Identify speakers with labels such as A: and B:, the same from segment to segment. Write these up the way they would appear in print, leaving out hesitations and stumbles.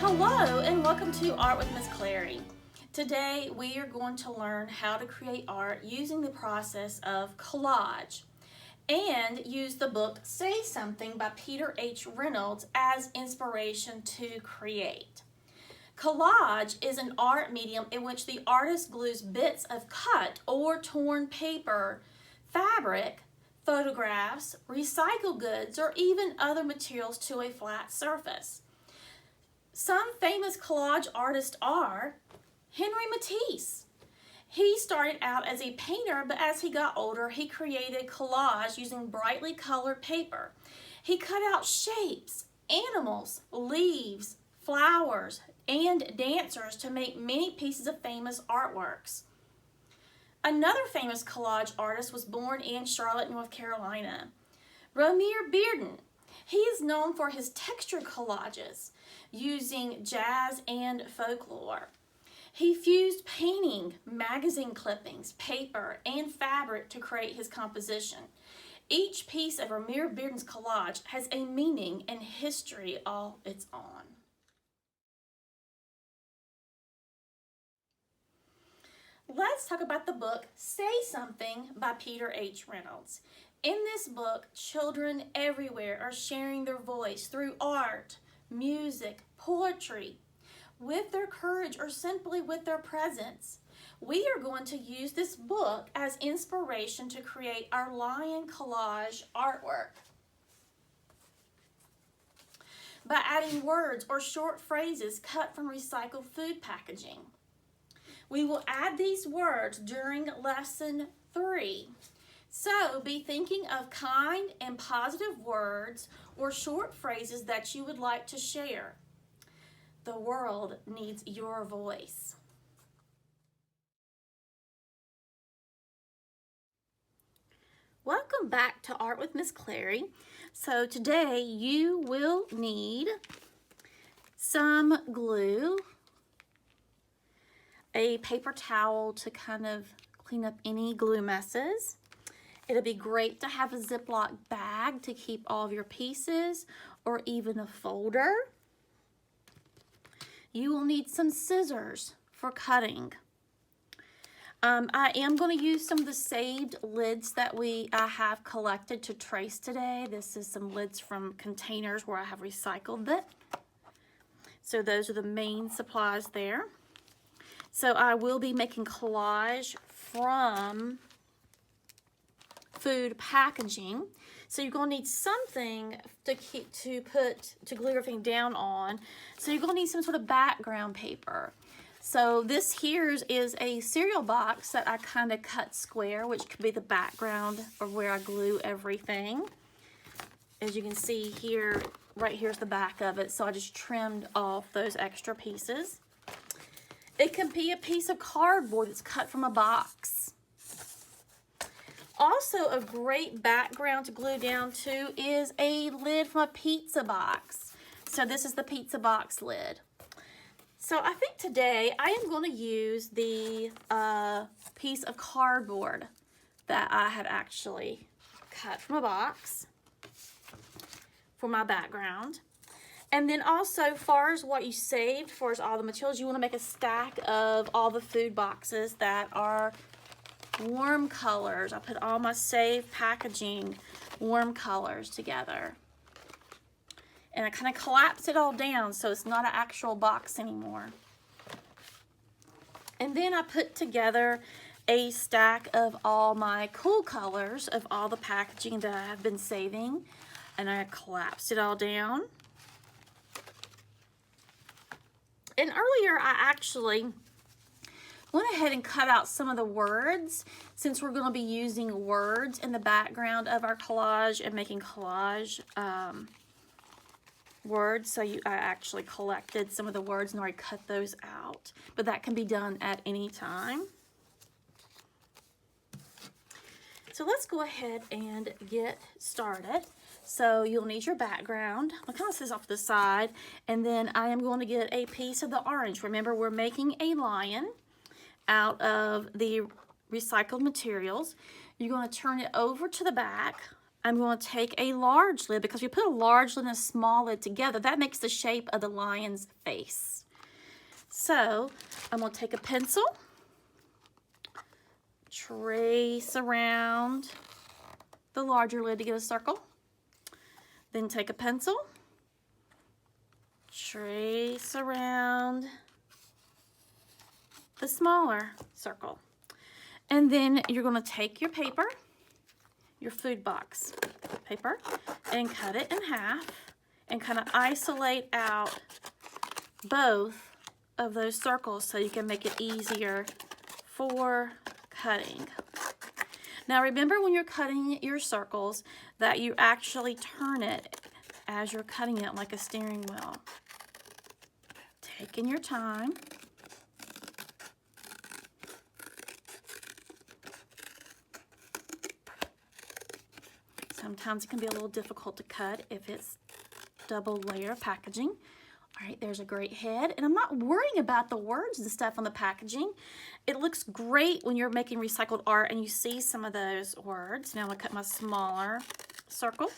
A: Hello and welcome to Art with Miss Clary. Today we are going to learn how to create art using the process of collage and use the book Say Something by Peter H. Reynolds as inspiration to create. Collage is an art medium in which the artist glues bits of cut or torn paper, fabric, photographs, recycled goods, or even other materials to a flat surface. Some famous collage artists are Henri Matisse. He started out as a painter, but as he got older, he created collage using brightly colored paper. He cut out shapes, animals, leaves, flowers, and dancers to make many pieces of famous artworks. Another famous collage artist was born in Charlotte, North Carolina, Romare Bearden. He is known for his texture collages using jazz and folklore. He fused painting, magazine clippings, paper, and fabric to create his composition. Each piece of Romare Bearden's collage has a meaning and history all its own. Let's talk about the book Say Something by Peter H. Reynolds. In this book, children everywhere are sharing their voice through art, music, poetry, with their courage or simply with their presence. We are going to use this book as inspiration to create our lion collage artwork. By adding words or short phrases cut from recycled food packaging. We will add these words during lesson 3. So be thinking of kind and positive words or short phrases that you would like to share. The world needs your voice. Welcome back to Art with Miss Clary. So today you will need some glue, a paper towel to kind of clean up any glue messes. It'll be great to have a Ziploc bag to keep all of your pieces, or even a folder. You will need some scissors for cutting. I am going to use some of the saved lids that I have collected to trace today. This is some lids from containers where I have recycled it. So those are the main supplies there. So I will be making collage from food packaging. So you're going to need something to glue everything down on. So you're going to need some sort of background paper. So this here is a cereal box that I kind of cut square, which could be the background of where I glue everything. As you can see here, right here's the back of it. So I just trimmed off those extra pieces. It can be a piece of cardboard that's cut from a box. Also, a great background to glue down to is a lid from a pizza box. So this is the pizza box lid. So I think today I am going to use the piece of cardboard that I had actually cut from a box for my background. And then also, far as what you saved, for all the materials, you want to make a stack of all the food boxes that are warm colors. I put all my saved packaging warm colors together. And I kind of collapse it all down so it's not an actual box anymore. And then I put together a stack of all my cool colors of all the packaging that I have been saving. And I collapsed it all down. And earlier I actually went ahead and cut out some of the words, since we're going to be using words in the background of our collage and making collage words. So I actually collected some of the words and already cut those out, but that can be done at any time. So let's go ahead and get started. So you'll need your background. I'll kind of set this off to the side, and then I am going to get a piece of the orange. Remember, we're making a lion out of the recycled materials. You're going to turn it over to the back I'm going to take a large lid, because we put a large lid and a small lid together. That makes the shape of the lion's face. So I'm going to take a pencil, trace around the larger lid to get a circle. Then take a pencil, trace around the smaller circle. And then you're going to take your paper, your food box paper, and cut it in half and kind of isolate out both of those circles so you can make it easier for cutting. Now remember, when you're cutting your circles, that you actually turn it as you're cutting it like a steering wheel. Taking your time. Sometimes it can be a little difficult to cut if it's double layer packaging. All right, there's a great head, and I'm not worrying about the words and stuff on the packaging. It looks great when you're making recycled art and you see some of those words. Now I'm gonna cut my smaller circle.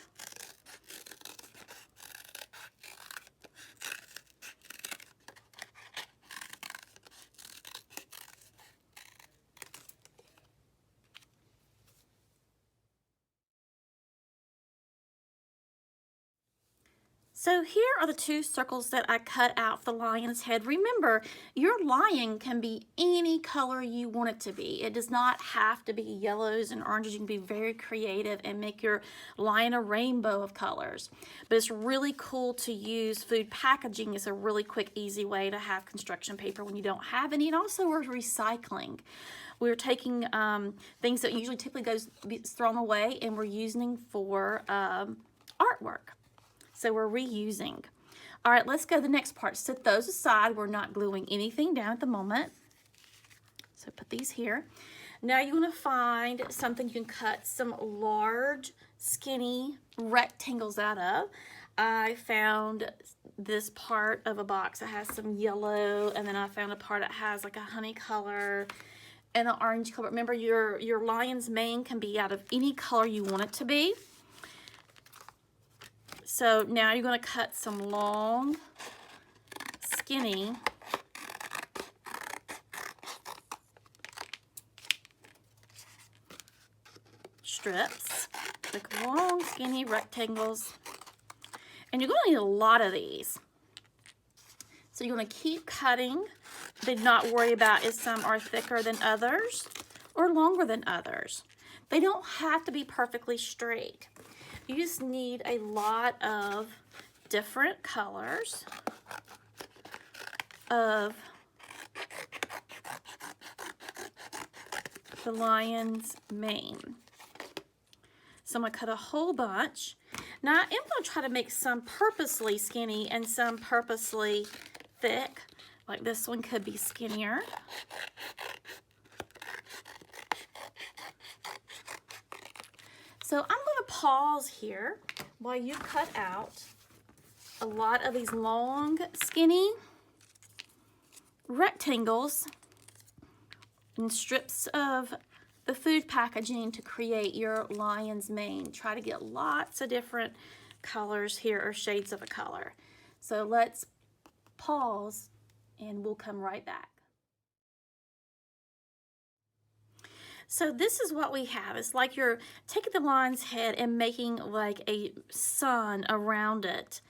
A: So here are the two circles that I cut out for the lion's head. Remember, your lion can be any color you want it to be. It does not have to be yellows and oranges. You can be very creative and make your lion a rainbow of colors. But it's really cool to use food packaging. It's a really quick, easy way to have construction paper when you don't have any. And also we're recycling. We're taking things that usually typically gets thrown away, and we're using for artwork. So we're reusing. All right, let's go to the next part. Set those aside. We're not gluing anything down at the moment. So put these here. Now you're gonna find something you can cut some large, skinny rectangles out of. I found this part of a box that has some yellow, and then I found a part that has like a honey color and an orange color. Remember, your lion's mane can be out of any color you want it to be. So now you're going to cut some long, skinny strips, like long, skinny rectangles. And you're going to need a lot of these. So you're going to keep cutting, but not worry about if some are thicker than others or longer than others. They don't have to be perfectly straight. You just need a lot of different colors of the lion's mane. So I'm going to cut a whole bunch. Now I am going to try to make some purposely skinny and some purposely thick. Like this one could be skinnier. So I'm going to pause here while you cut out a lot of these long, skinny rectangles and strips of the food packaging to create your lion's mane. Try to get lots of different colors here, or shades of a color. So let's pause and we'll come right back. So this is what we have. It's like you're taking the lion's head and making like a sun around it.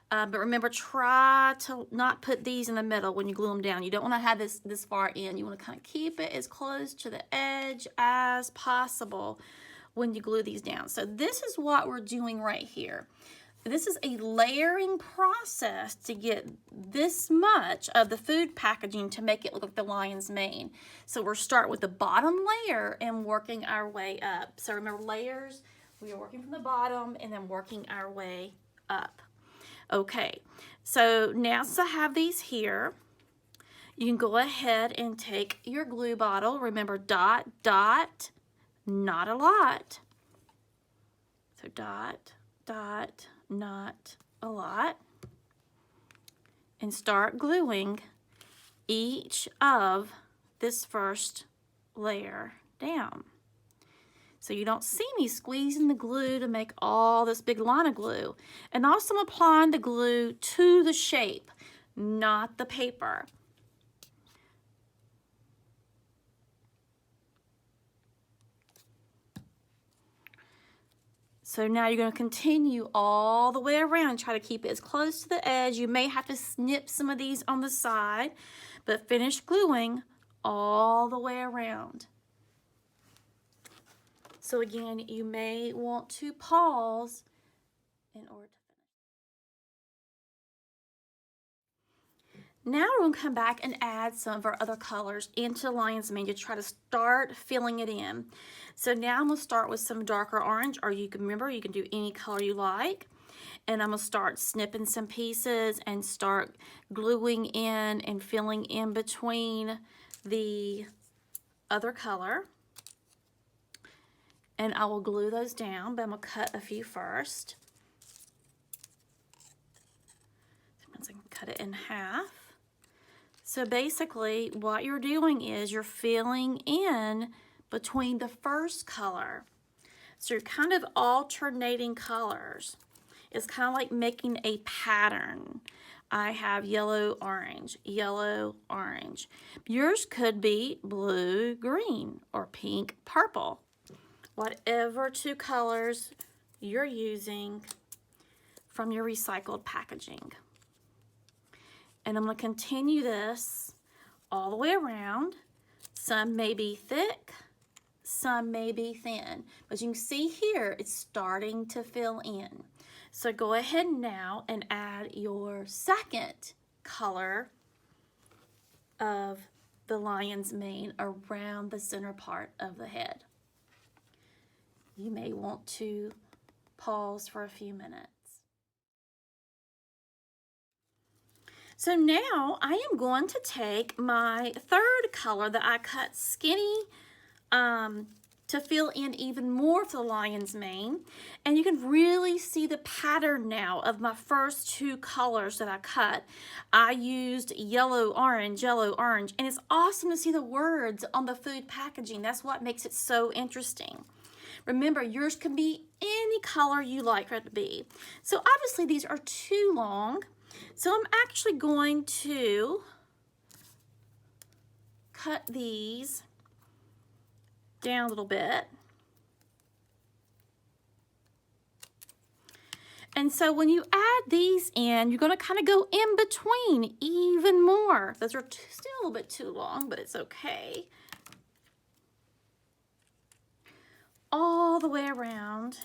A: But remember, try to not put these in the middle when you glue them down. You don't want to have this far in. You want to kind of keep it as close to the edge as possible when you glue these down. So this is what we're doing right here. This is a layering process to get this much of the food packaging to make it look like the lion's mane. So we're starting with the bottom layer and working our way up. So remember, layers, we are working from the bottom and then working our way up. Okay, so now since I have these here, you can go ahead and take your glue bottle. Remember, dot, dot, not a lot. So dot, dot, not a lot, and start gluing each of this first layer down. So you don't see me squeezing the glue to make all this big line of glue. And also I'm applying the glue to the shape, not the paper. So now you're going to continue all the way around. Try to keep it as close to the edge. You may have to snip some of these on the side, but finish gluing all the way around. So again, you may want to pause in order to finish. Now we're going to come back and add some of our other colors into lion's mane to try to start filling it in. So now I'm going to start with some darker orange, or you can remember, you can do any color you like. And I'm going to start snipping some pieces and start gluing in and filling in between the other color. And I will glue those down, but I'm going to cut a few first. Sometimes I can cut it in half. So basically what you're doing is you're filling in between the first color. So you're kind of alternating colors. It's kind of like making a pattern. I have yellow, orange, yellow, orange. Yours could be blue, green, or pink, purple. Whatever two colors you're using from your recycled packaging. And I'm going to continue this all the way around. Some may be thick, some may be thin. But you can see here, it's starting to fill in. So go ahead now and add your second color of the lion's mane around the center part of the head. You may want to pause for a few minutes. So now I am going to take my third color that I cut skinny to fill in even more for the lion's mane. And you can really see the pattern now of my first two colors that I cut. I used yellow, orange, and it's awesome to see the words on the food packaging. That's what makes it so interesting. Remember, yours can be any color you like for it to be. So obviously these are too long. So I'm actually going to cut these down a little bit. And so when you add these in, you're going to kind of go in between even more. Those are still a little bit too long, but it's okay. All the way around.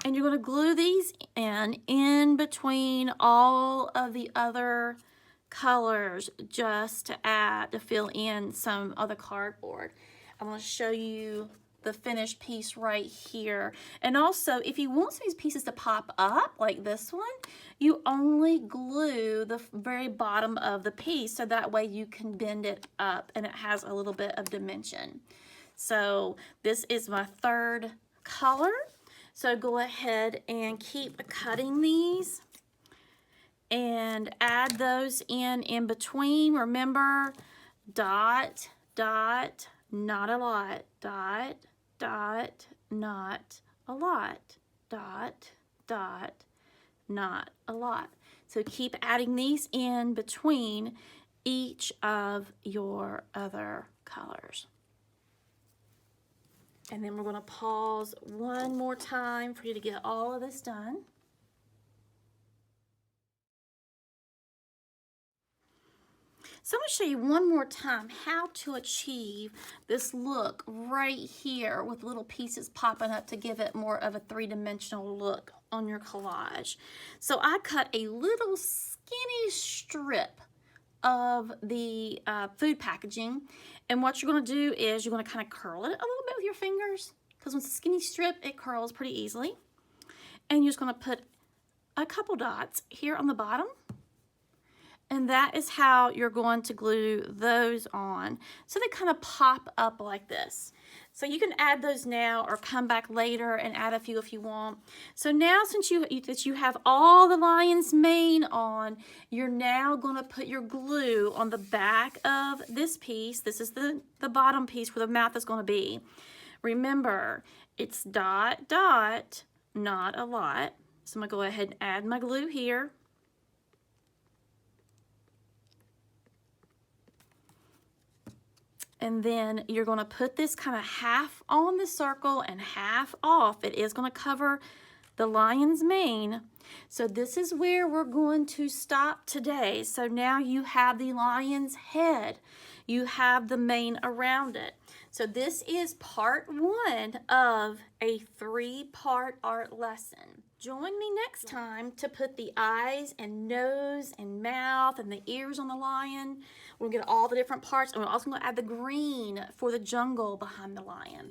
A: And you're going to glue these in between all of the other colors just to fill in some of the cardboard. I'm going to show you the finished piece right here. And also, if you want some of these pieces to pop up like this one, you only glue the very bottom of the piece so that way you can bend it up and it has a little bit of dimension. So this is my third color. So go ahead and keep cutting these and add those in between. Remember, dot, dot, not a lot, dot, dot, not a lot, dot, dot, not a lot. So keep adding these in between each of your other colors. And then we're going to pause one more time for you to get all of this done. So I'm going to show you one more time how to achieve this look right here with little pieces popping up to give it more of a three-dimensional look on your collage. So I cut a little skinny strip of the food packaging, and what you're going to do is you're going to kind of curl it a little bit with your fingers, because when it's a skinny strip it curls pretty easily. And you're just going to put a couple dots here on the bottom, and that is how you're going to glue those on so they kind of pop up like this. So you can add those now or come back later and add a few if you want. So now since you have all the lion's mane on, you're now going to put your glue on the back of this piece. This is the bottom piece where the mouth is going to be. Remember, it's dot, dot, not a lot. So I'm going to go ahead and add my glue here. And then you're going to put this kind of half on the circle and half off. It is going to cover the lion's mane. So this is where we're going to stop today. So now you have the lion's head. You have the mane around it. So this is part 1 of a 3-part art lesson. Join me next time to put the eyes and nose and mouth and the ears on the lion. We'll get all the different parts, and we're also going to add the green for the jungle behind the lion.